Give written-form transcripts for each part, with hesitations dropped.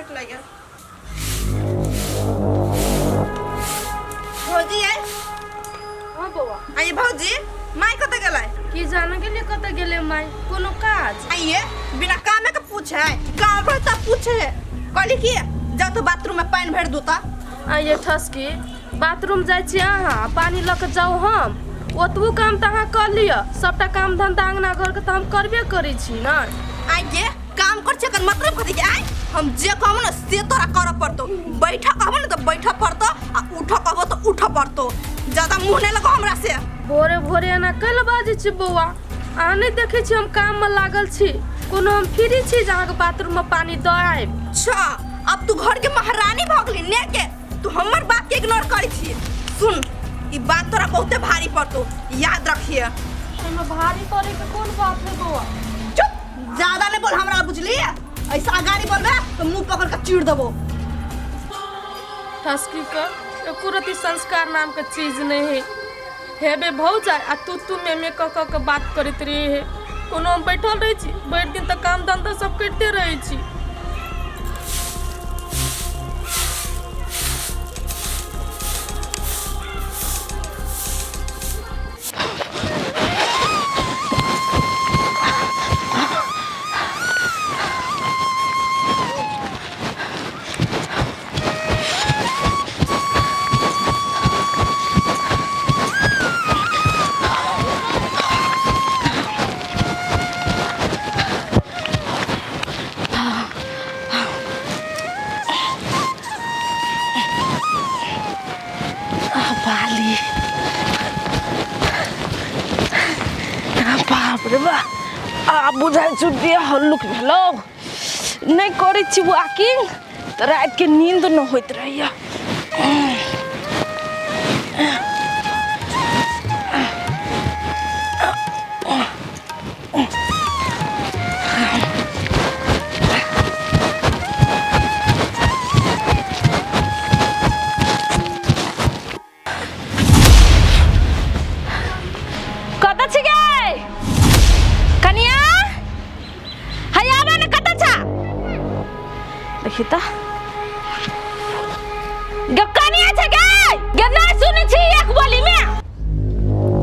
Late लगे भौजी है हां बौआ आइए भौजी माई कते गेलै की जाने के लिए कते गेले माई कोनो काज आइए बिना कामे के पूछे काम पर त पूछे कहली की जा तो बाथरूम में पानी भर दूता आइए ठसकी बाथरूम जाय छी अहाँ पानी ल के जाओ हम ओतबो काम त अहाँ कर लियो सबटा काम धंधा अंगना घर के त हम करबे करै छी ना आइए काम कर छे कर मतलब कथि के आइ हम जे कहब ना से तोरा कर पड़तो बैठा कहब ना तो बैठा पड़तो आ उठ कहब तो उठ पड़तो ज्यादा मुंह नहीं लगो हमरा से भोरे भोरे ना कल बाजे छी बौआ अहाँ नहीं देखे छी हम काम में लागल छी कोनो हम फ्री छी जहाँ के बाथरूम में पानी द आइब अच्छा अब तू घर के महारानी भगली ने के तू हमर बात के इग्नोर करी छी सुन ई बात तोरा बहुते भारी पड़तो याद रखिए एमे भारी करे के कोन बात है बौआ चुप ज्यादा नहीं बोल हमरा बुझली ऐसा आगाड़ी बोलबे तो मुंह पकड़ के चीर देबो ठसकी का एकुरती संस्कार नाम के चीज नहीं है हेबे भौ जाए आ तू में क बात करत रही है कोनो हम बैठल रही छी बैठ दिन तक काम धंधा सब करते रही छी बाली बाप रे बा आ बुझाइ छुट्टी हल्लुक भेलो नहीं करै छी वॉकिंग त रात के नींद न होइत रहैया देखिता गक्कानिया छ गए गन्ना सुनै छी एक बोली में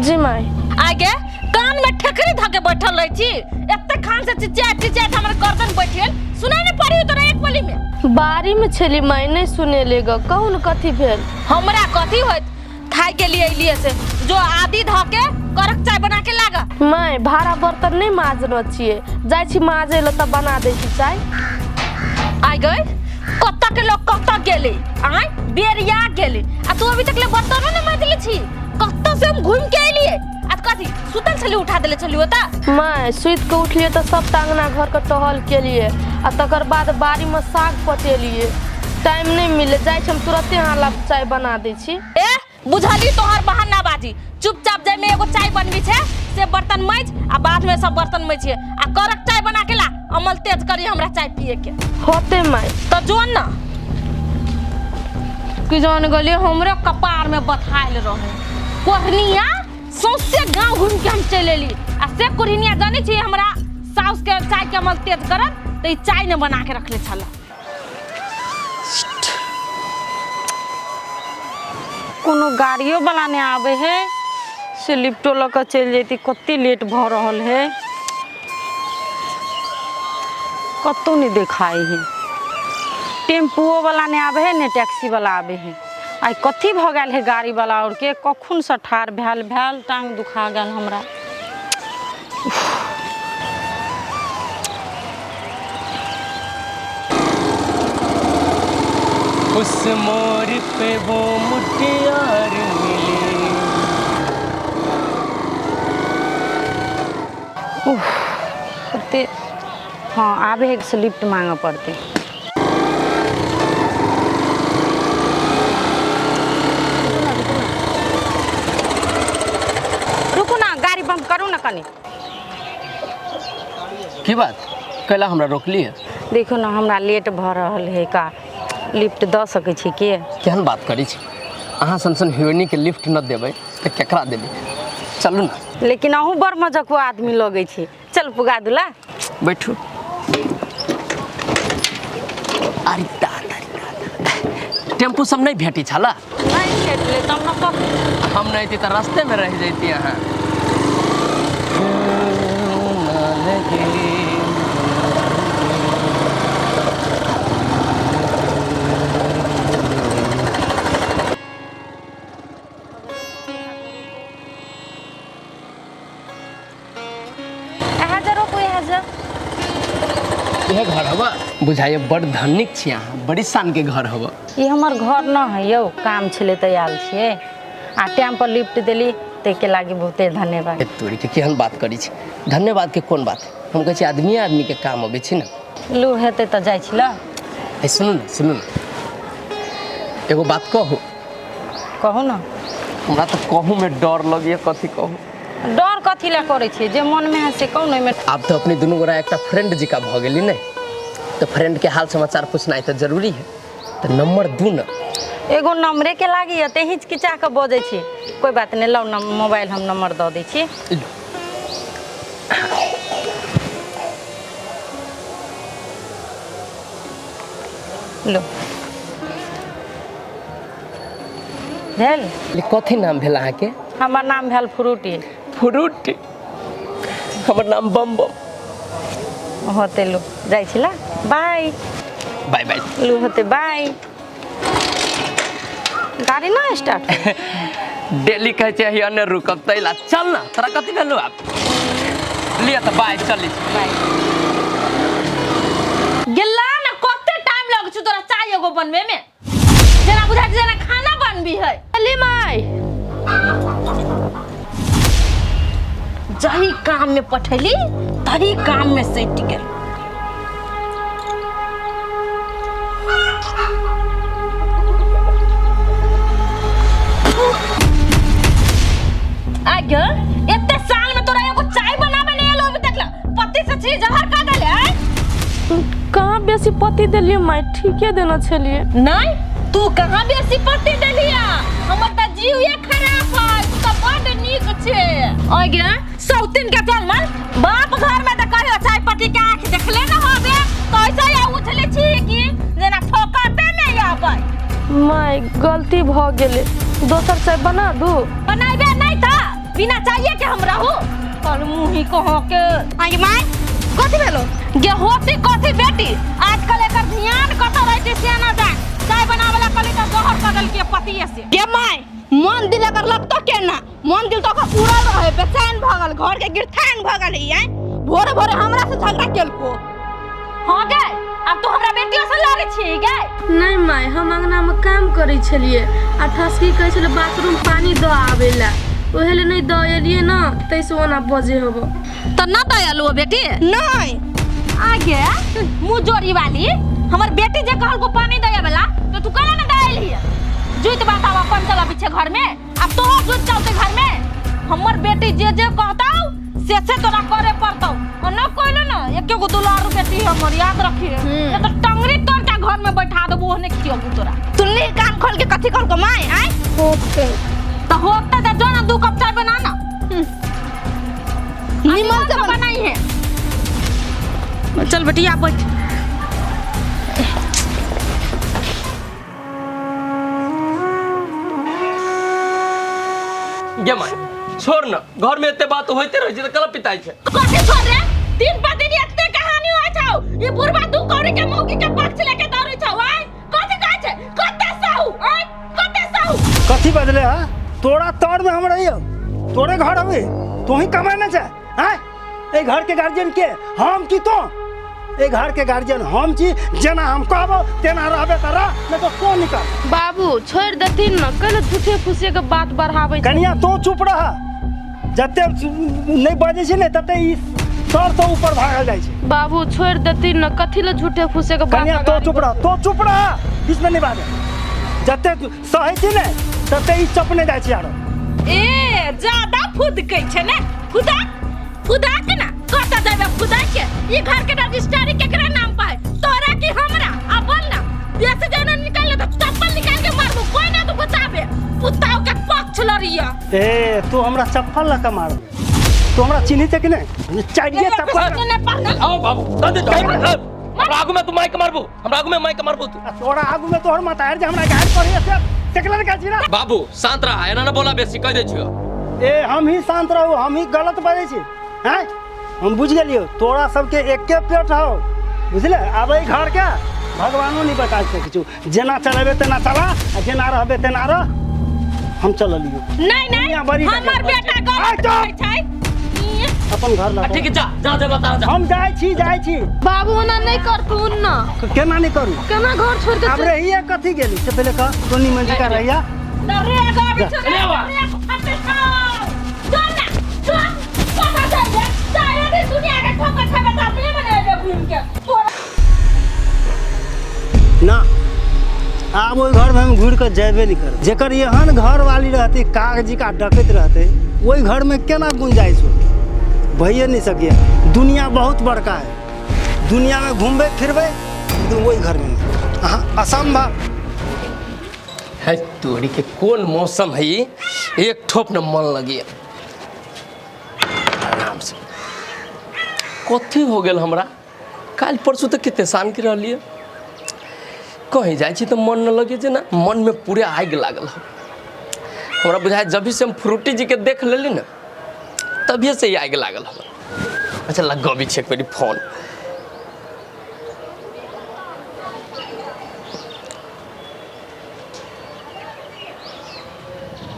जी माई आगे कान में ठेकरी धके बैठल रही छी एते खान से चिचिया हमर गर्दन बैठल सुनाई नहीं पड़ी तोरा एक बोली में बारी में छली माई नहीं सुने लेगा कौन कथी भेल हमरा कथी होत खाए के लिए लिए से जो आदि धके करक चाय बना के लागा माई भाड़ा बर्तन नहीं माजनो छिए जाय छी माजे ल त बना दे छी चाय आई गए कत्ता के लोग कत्ता गेले आय बेरिया गेले आ तू अभी तक ले बर्तन नहीं माजले छी कत्ता से हम घूम के आइलिए आ कथी सुतल छली उठा देले छली होता माई सुत के उठलिए त सब टांगना घर के टहल के लिए आ तकर बाद बारी में साग पटेलिए टाइम नहीं मिले जाय छी हम तुरंत यहाँ चाय बना दे छी ए बुझाली तोहर बहाना बाजी चुपचाप जाय में एगो चाय बनबी छे से बर्तन मैज आ बाद में सब बर्तन मैज आ करक चाय बना के ला अमल तेज करी हमरा चाय पिए के होते माई त जोन ना कि जोन गली हमरे कपार में बथाइल रहे कोहनिया सौसे गांव घूम के हम चले ली आ से कोहनिया जानी छी हमरा साउस के चाय के अमल तेज करत त ई चाय न बना के रखले छला कोनो गाड़ियों वाला ने आवे है से लिफ्टो लक चल जेती कत्ते लेट भ रहल है कत्तो नहीं देखाई है टेम्पुओ वाला ने आवे है ने टैक्सी वाला आवे है आई कथी भ गेल है गाड़ी वाला और के कखुन से ठार भेल टांग दुखा गेल हमरा उस मोर पे वो मुटियार मिले कत्ते हाँ आवे है से लिफ्ट मांगा पड़ते रुको ना गाड़ी बंद करू ना कनी की बात कैला हमरा रोकली है देखो ना हमरा लेट भ रहल है का लिफ्ट द सके छी के केहन बात करी छी अहाँ सन हिरोइनी के लिफ्ट न देबै त केकरा देबै चलू ना लेकिन अहूँ बड़ मजक आदमी लगे छे। चल पुगा दूला। बैठू। अरे दादा टेम्पू सब नहीं भेटी छला? नहीं भेटले तब न तो हम नहीं थी तो रास्ते में रह जाती यहाँ। यह घर हवा बुझाइए बड़ धनिक छी यहाँ, बड़ी शान के घर हवा। ये हमार घर न है यो, काम छले तो आयल छिए आ टाइम पर लिफ्ट देली ते के लागी बहुते धन्यवाद। तोरी के केहन बात करी छी, धन्यवाद के कौन बात? हम कहे छी आदमी के काम अबे छी ना। लू हेते तो जाय छिला। ए सुनू ना एगो बात कहू। कहू ना। हमरा तो कहू में डर लगे, कथी कहू? डर कथी ला करे छे, जे मन में है से कहू ना। आप तो अपनी दोनों गोरा एक फ्रेंड जी का भ गेली नहीं, तो फ्रेंड के हाल समाचार पूछना तो जरूरी है। तो नंबर दू ना। एगो नंबरे के लागी अते हिचकिचा के बजे छी। कोई बात नहीं, लो ना मोबाइल हम नंबर दे दै छी। लो भेल। कथी नाम भेल अहाँ के? हमार नाम भेल फ्रूटी। फ्रूटी? हमर नाम बम बम। होते लो जाय छिला। Bye bye bye. लू होते बाय। गाड़ी ना स्टार्ट डेली कहे छे हिया ने रुकब तैला चल ना। तोरा कथी भेलौ? आप लिया तो बाय चली बाय। गेला ना कते टाइम लग छु तोरा चाय एगो बनवे में? जेना बुझा जेना खाना बनबी है। अली माई जही काम में पठैली तही काम में सैट गेल। आगे इतने साल में तोरा एगो चाय बनावे नहीं आलो अभी तक। पति से चीज जहर का देले है? कहाँ बेसी पति देलिए माई, ठीके देना छलिए। नहीं तू कहाँ बेसी पति देलिया? हमर त जीव ये खराब है, तू त बड़ नीक छे। आगे सौतिन के चल मन बाप घर में त कहियो चाय पति के आंख देखले न होबे, तो ऐसा या उछले छी कि जेना ठोकते नहीं आबै। माई गलती भ गेले, दोसर चाय बना दू? बनाबे नहीं था, बिना चाहिए के हम रहू। और मुंही कहो के आगे माय कथी भेलो? गे होती कथी बेटी, आजकल एकर ध्यान कत रहे छै से ना जान। चाय बनावेला कली त जहर बदल के पतिये से। गे माय मन दिल अगर लगतो के ना, मन दिल तो का उड़ल रहे, बेचैन भगल, घर के गिरथैन भगल है। भोरे भोरे हमरा से झगड़ा केलको। हां गे अब तू हमरा बेटियों से लड़े छी गे? नहीं माई, हम अंगना में काम करे छलिए आ ठसकी कहे छले बाथरूम पानी द आवेला, ओहेले नहीं द एलिए ना, तैसे ओना बजे होबो। तो ना दयालु बेटी? नहीं आगे मुंह जोरी वाली हमर बेटी जे कहल को पानी दया वाला, तो तू कहला ना दयाली है। जुइत बतावा पंचला पीछे घर में, अब तो जुइत चलते घर में। हमर बेटी जे जे कहताऊ से तोरा करे पड़तौ। और न कहले ना एक गो दुलारू बेटी हमर याद रखी है। ये तो टंगरी तोड़ के घर में बैठा देबो, ओने कियो तोरा। तुन्नी कान खोल के कथी कहल को माय? आय ओके तो होता तो जो ना 2 कप चाय बनाना। निमन से बनाई है। चल बेटिया बैठ। गे माय छोड़ ना, घर में एते बात होते रह छै त कला पिताई छै। कथी छोड़ रे? दिन पर दिन एते कहानी होय छौ। ये बुढ़वा दू कौड़ी के मौगी के पक्ष लेके दौड़ै छौ। आय कथी कहै छै? कते साहू? आय कते साहू? कथी बदले है? तोरा तौर में हम रहियो, तोरे घर अबे तू ही कमाने छै। हैं ए घर के गार्जियन के हम की तो? ए घर के गार्जियन हम छी, जेना हम कहबो तेना रहबे करा, नहीं तो को निकल। बाबू छोड़ देथिन न, कल झूठे फूसे के बात बढ़ावे। कनिया तो चुप रह, जते नहीं बजे छै ने तते ई सर तो ऊपर भागल जाय छै। बाबू छोड़ देथिन न, कथी ल झूठे फूसे के बात। कनिया तो चुप रह, तो चुप रह, बीच में नहीं बाजे। जते सहे छी ने तते ई चपने जाय छै यार। ए ज्यादा फुद कह छै ने, फुदा फुदा के ना कत देबे फुदा के। ये घर के रजिस्ट्री केकरा नाम पे है, तोरा की हमरा? आ बोल ना, बेस जाना निकाल ले तो चप्पल निकाल के मारबो, कोई ना तो बताबे। पुताओ के पक्ष लड़िया। ए तू हमरा चप्पल लका मार। तू हमरा चिन्हित है कि नहीं चाहिए चप्पल आओ बाबू दे दे हमरा आगू में तू माइक मारबो हमरा आगू में माइक मारबो तू तोरा आगू में तोहर मातार जे हमरा गाड़ पड़े से टेकलर का छिरा बाबू शांत रहा एना ना बोला बेसी कह दे छियो ए हम ही शांत रहू हम ही गलत बाजै छी हैं हम बुझ गेलियो तोरा सबके एके पेट हो बुझले आबै घर के भगवानो नहीं बता सकै छु जेना चलेबे तेना चला आ जेना रहबे तेना रह हम चललियो नहीं हमर बेटा गलत छै अपन घर ला ठीक है जा जा बता जा हम जाय छी बाबू ना नहीं करतू ना केना नहीं करू केना घर छोड़ के अब रहिए कथी गेली से पहले कह सोनी मंजी का रहिया रे गाड़ी छोड़ ले आवा। ना आब ओहि घर में हम घूर कर जेबे नहीं कर जेकर एहन घर वाली रहती कागजी का डकैत रहते वही घर में केना गुंजाइश हो भइए नहीं सके दुनिया बहुत बड़का है दुनिया में घूमबे फिरबे तो वही घर में असंभव है तोरी के कौन मौसम है ये एक ठोप न मन लगी आराम से कथी हो गेल हमरा काल परसों तक कितने शान की रही कहीं जाए तो मन न लगे जे ना मन में पूरे आग लागल हमरा बुझाए जब से हम फ्रूटी जी के देख लेली ना तभी से ही आग लागल हमरा अच्छा लग भी चेक मेरी फोन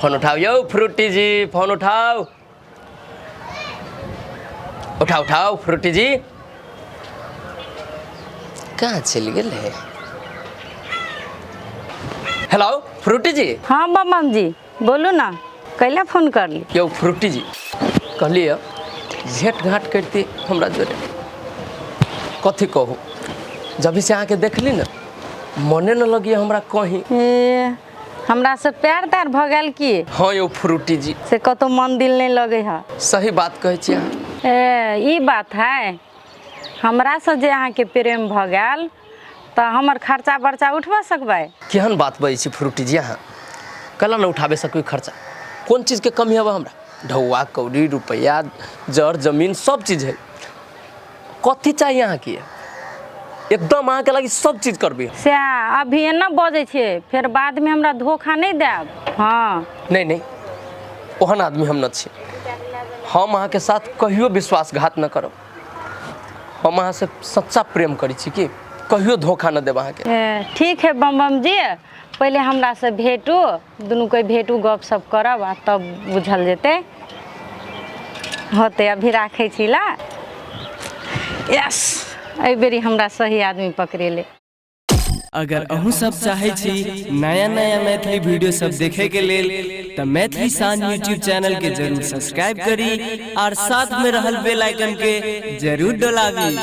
फोन उठाओ यो फ्रूटी जी फोन उठाओ उठाओ फ्रूटी जी कहाँ चल गए हेलो फ्रूटी जी हाँ बमम जी बोलू ना कैला फोन कर ली यो फ्रूटी जी कहलिए भेंट घाट करती हमरा जोरे कथी कहूँ जब से आके देखली ना मने न लगी हमरा कहीं ए, हमरा से प्यार तार भ गेल की हाँ यो फ्रूटी जी से कतो मन दिल नहीं लगे है सही बात कहै छी अहाँ ई बात है हमरा से जे अहाँ के प्रेम भ गेल तो हमर खर्चा बर्चा उठवा सकबै केहन बात बजै छी फ्रूटी जी अहाँ कला न उठाबे सकबै खर्चा कोन चीज के कमी है हमरा ढौआ कौड़ी रुपया जर जमीन सब चीज है कथी चाहिए अहाँ के एकदम अहाँ के लगी सब चीज करबी से अभी न बजे छे फिर बाद में हमरा धोखा नहीं देब हाँ नहीं ओहन आदमी हम न छी हम अहाँ के साथ कहियो विश्वासघात न करब हम अहाँ से सच्चा प्रेम करै छी कि कहियो धोखा न देब अहाँ के ठीक है बम जी पहले हमरा से भेटू दुनू कोई भेटू गप सप करब आ तब बुझल जेतै होते अभी राखै छी ला यस एहि बेरी हमरा सही आदमी पकड़े ले अगर अहूँ सब चाहे छी नया मैथिली वीडियो सब देखे के लेल तो मैथिली साँझ यूट्यूब चैनल के जरूर सब्सक्राइब करी और साथ में रहल बेल आइकन के जरूर दबावी।